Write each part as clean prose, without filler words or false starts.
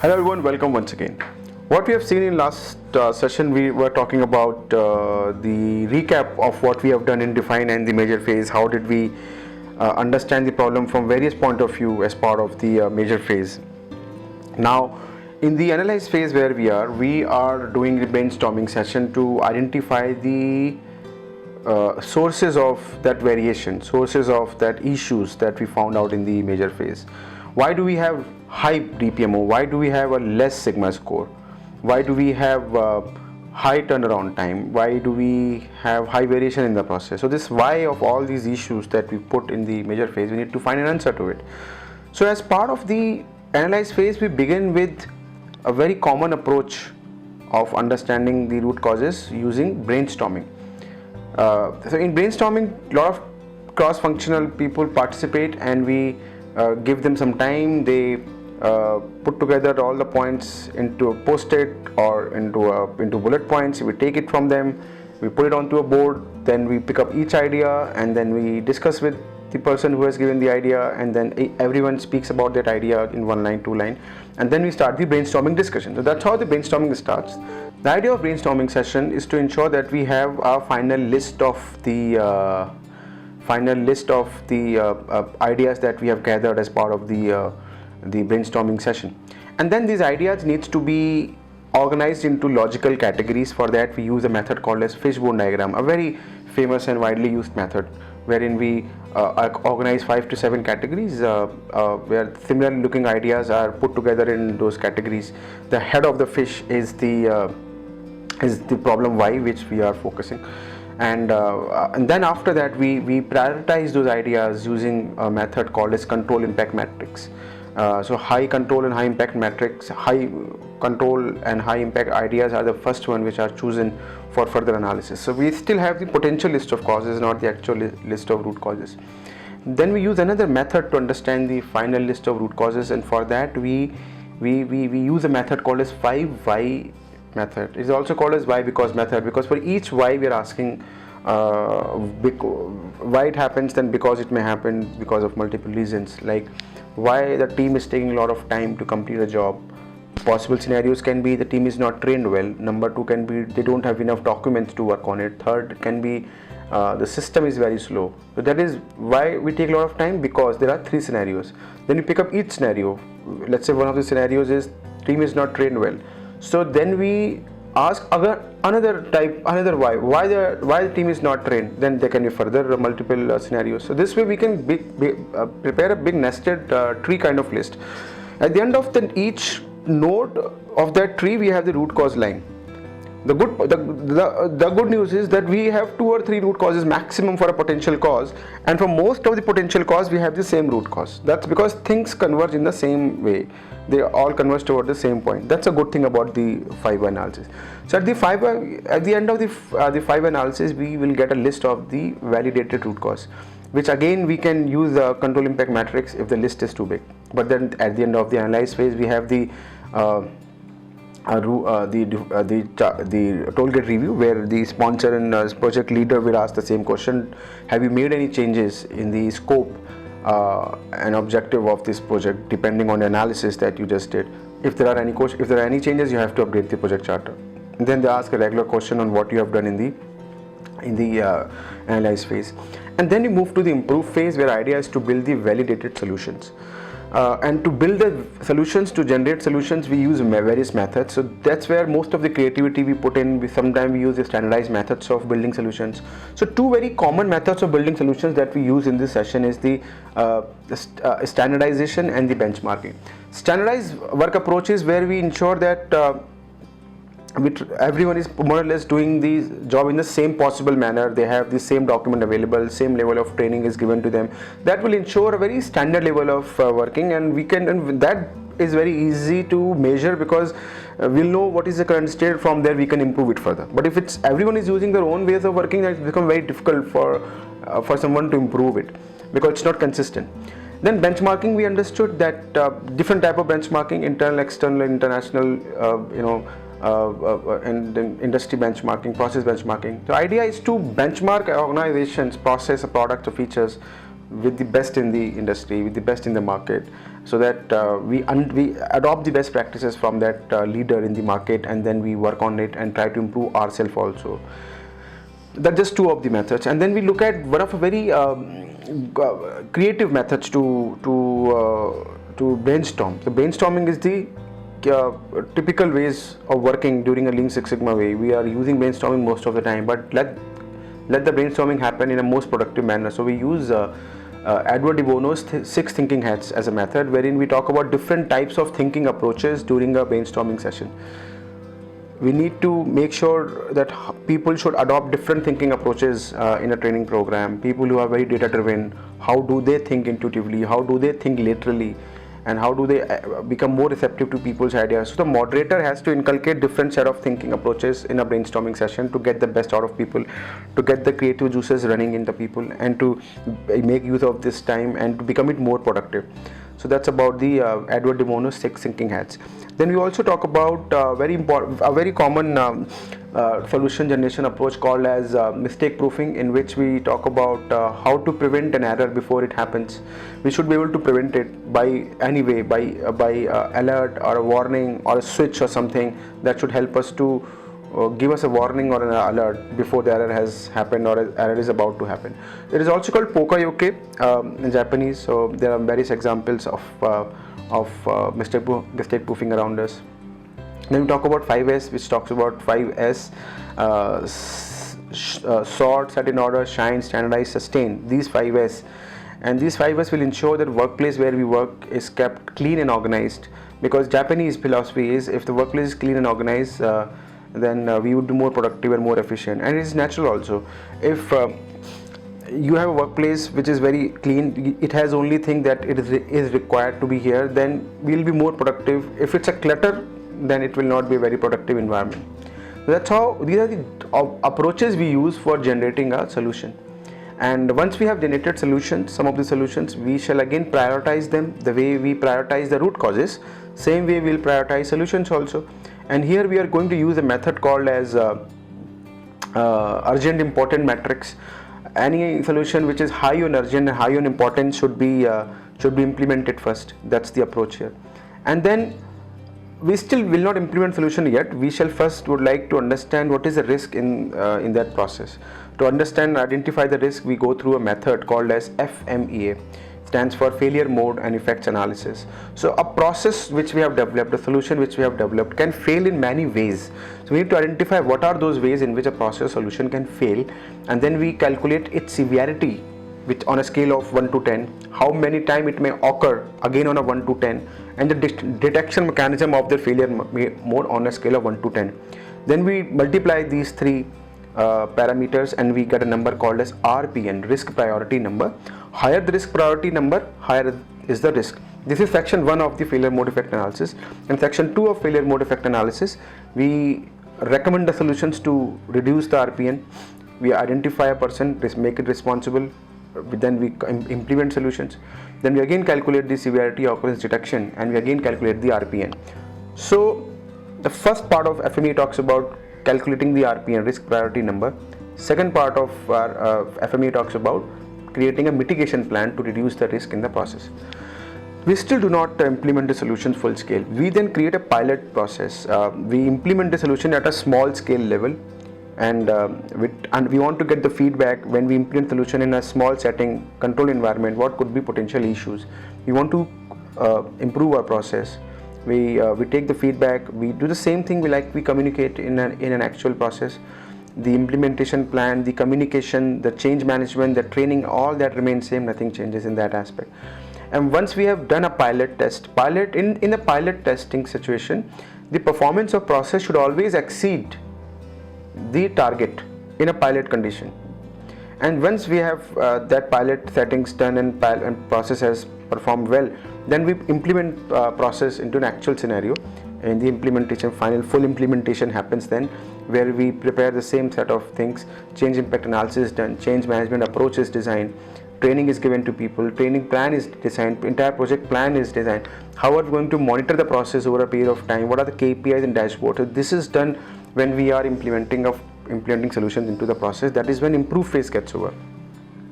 Hello everyone, welcome once again. What we have seen in last session, we were talking about the recap of what we have done in define and the major phase. How did we understand the problem from various point of view as part of the major phase. Now in the analyze phase where we are doing the brainstorming session to identify the sources of that variation, sources of that issues that we found out in the major phase. Why do we have high DPMO? Why do we have a less sigma score? Why do we have high turnaround time? Why do we have high variation in the process? So this why of all these issues that we put in the major phase, we need to find an answer to it. So as part of the analyze phase, we begin with a very common approach of understanding the root causes using brainstorming. So in brainstorming, a lot of cross-functional people participate, and we give them some time. They put together all the points into a post-it or into bullet points. We take it from them, we put it onto a board, then we pick up each idea and then we discuss with the person who has given the idea, and then everyone speaks about that idea in 1 line, 2 line, and then we start the brainstorming discussion. So that's how the brainstorming starts. The idea of brainstorming session is to ensure that we have a final list of the ideas that we have gathered as part of the brainstorming session, and then these ideas needs to be organized into logical categories. For that we use a method called as Fishbone Diagram, a very famous and widely used method, wherein we organize 5 to 7 categories where similar looking ideas are put together in those categories. The head of the fish is the problem why, which we are focusing, and then after that we prioritize those ideas using a method called as control impact matrix. So high control and high impact matrix, high control and high impact ideas are the first one which are chosen for further analysis. So we still have the potential list of causes, not the actual list of root causes. Then we use another method to understand the final list of root causes, and for that we use a method called as 5 why method. It is also called as why because method, because for each why we are asking why it happens, then because it may happen because of multiple reasons, like why the team is taking a lot of time to complete a job. Possible scenarios can be the team is not trained well. Number 2 can be they don't have enough documents to work on it. Third can be the system is very slow. So that is why we take a lot of time, because there are 3 scenarios. Then you pick up each scenario. Let's say one of the scenarios is team is not trained well. So then we ask another why the team is not trained. Then there can be further multiple scenarios. So this way we can prepare a big nested tree kind of list. At the end of each node of that tree we have the root cause line. The good news is that we have 2 or 3 root causes maximum for a potential cause, and for most of the potential cause we have the same root cause. That's because things converge in the same way. They all converge toward the same point. That's a good thing about the 5 analysis. So at the end of the 5 analysis, we will get a list of the validated root cause, which again we can use the control impact matrix if the list is too big. But then at the end of the analyze phase, we have the toll gate review, where the sponsor and project leader will ask the same question: have you made any changes in the scope and objective of this project depending on the analysis that you just did? If there are any changes, you have to update the project charter. And then they ask a regular question on what you have done in the analyze phase. And then you move to the improve phase, where idea is to build the validated solutions. And to build the solutions, to generate solutions, we use various methods. So that's where most of the creativity we put in. Sometimes we use the standardized methods of building solutions. So 2 very common methods of building solutions that we use in this session is the standardization and the benchmarking. Standardized work approach is where we ensure that everyone is more or less doing the job in the same possible manner. They have the same document available, same level of training is given to them. That will ensure a very standard level of working, and that is very easy to measure, because we'll know what is the current state. From there we can improve it further. But if everyone is using their own ways of working, that becomes very difficult for someone to improve it, because it's not consistent. Then benchmarking, we understood that different type of benchmarking: internal, external, international, and industry benchmarking, process benchmarking. The idea is to benchmark organizations, process, products or features with the best in the industry, with the best in the market, so that we adopt the best practices from that leader in the market, and then we work on it and try to improve ourselves also. That's just two of the methods. And then we look at one of a very creative methods to brainstorm. So brainstorming is the typical ways of working during a Lean Six Sigma way. We are using brainstorming most of the time, but let the brainstorming happen in a most productive manner. So we use Edward de Bono's six thinking hats as a method, wherein we talk about different types of thinking approaches during a brainstorming session. We need to make sure that people should adopt different thinking approaches in a training program. People who are very data driven, how do they think intuitively, how do they think laterally, and how do they become more receptive to people's ideas. So the moderator has to inculcate different set of thinking approaches in a brainstorming session to get the best out of people, to get the creative juices running in the people, and to make use of this time and to become it more productive. So that's about the Edward de Bono's six thinking hats. Then we also talk about a very common solution generation approach called as mistake proofing, in which we talk about how to prevent an error before it happens. We should be able to prevent it by any way, by alert or a warning or a switch or something that should help us to give us a warning or an alert before the error has happened or an error is about to happen. It is also called poka-yoke in Japanese. So there are various examples of mistake proofing around us. Then we talk about 5S, which talks about 5S: sort, set in order, shine, standardize, sustain. These 5S, and these 5S will ensure that workplace where we work is kept clean and organized, because Japanese philosophy is, if the workplace is clean and organized, then we would be more productive and more efficient. And it is natural also. If you have a workplace which is very clean, it has only thing that it is required to be here, then we will be more productive. If it's a clutter, then it will not be a very productive environment. So that's how, these are the approaches we use for generating a solution. And once we have generated solutions, some of the solutions, we shall again prioritize them the way we prioritize the root causes. Same way we will prioritize solutions also. And here we are going to use a method called as urgent important matrix. Any solution which is high on urgent and high on importance should be implemented first. That's the approach here. And then we still will not implement solution yet. We shall first would like to understand what is the risk in that process. To understand and identify the risk, we go through a method called as FMEA. Stands for failure mode and effects analysis. So a process which we have developed, a solution which we have developed, can fail in many ways. So we need to identify what are those ways in which a process solution can fail, and then we calculate its severity, which on a scale of 1 to 10, how many times it may occur, again on a 1 to 10, and the detection mechanism of the failure mode on a scale of 1 to 10. Then we multiply these three parameters and we get a number called as RPN, risk priority number. Higher the risk priority number, higher is the risk. This is section 1 of the failure mode effect analysis. In section 2 of failure mode effect analysis, we recommend the solutions to reduce the RPN. We identify a person, make it responsible, then we implement solutions. Then we again calculate the severity occurrence detection, and we again calculate the RPN. So the first part of FME talks about calculating the RPN, risk priority number. Second part of our FME talks about creating a mitigation plan to reduce the risk in the process. We still do not implement the solution full scale. We then create a pilot process. We implement the solution at a small scale level, and we want to get the feedback when we implement solution in a small setting, control environment, what could be potential issues. We want to improve our process. We take the feedback, we do the same thing we communicate in an actual process. The implementation plan, the communication, the change management, the training, all that remains same, nothing changes in that aspect. And once we have done a pilot test, in a pilot testing situation, the performance of process should always exceed the target in a pilot condition. And once we have that pilot settings done and process has performed well, then we implement process into an actual scenario. In the implementation, full implementation happens then, where we prepare the same set of things. Change impact analysis is done, change management approach is designed, training is given to people, training plan is designed, entire project plan is designed. How are we going to monitor the process over a period of time? What are the KPIs and dashboards? So this is done when we are implementing solutions into the process. That is when improve phase gets over,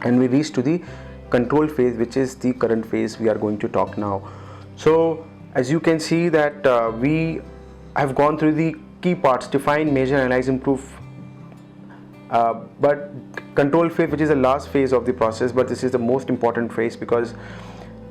and we reach to the control phase, which is the current phase we are going to talk now. So as you can see that we have gone through the key parts: define, measure, analyze, improve. But control phase, which is the last phase of the process, but this is the most important phase, because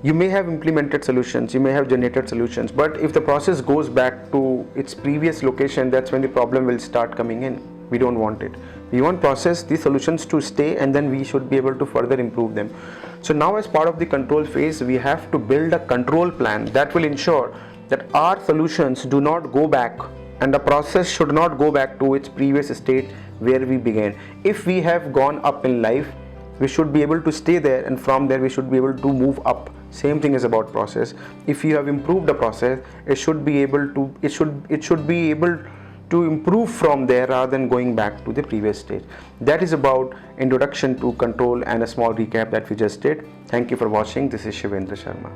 you may have implemented solutions, you may have generated solutions, but if the process goes back to its previous location, that's when the problem will start coming in. We don't want it. We want the solutions to stay, and then we should be able to further improve them. So now, as part of the control phase, we have to build a control plan that will ensure that our solutions do not go back, and the process should not go back to its previous state where we began. If we have gone up in life, we should be able to stay there, and from there we should be able to move up. Same thing is about process. If you have improved the process, it should be able to improve from there rather than going back to the previous stage. That is about introduction to control and a small recap that we just did. Thank you for watching. This is Shivendra Sharma.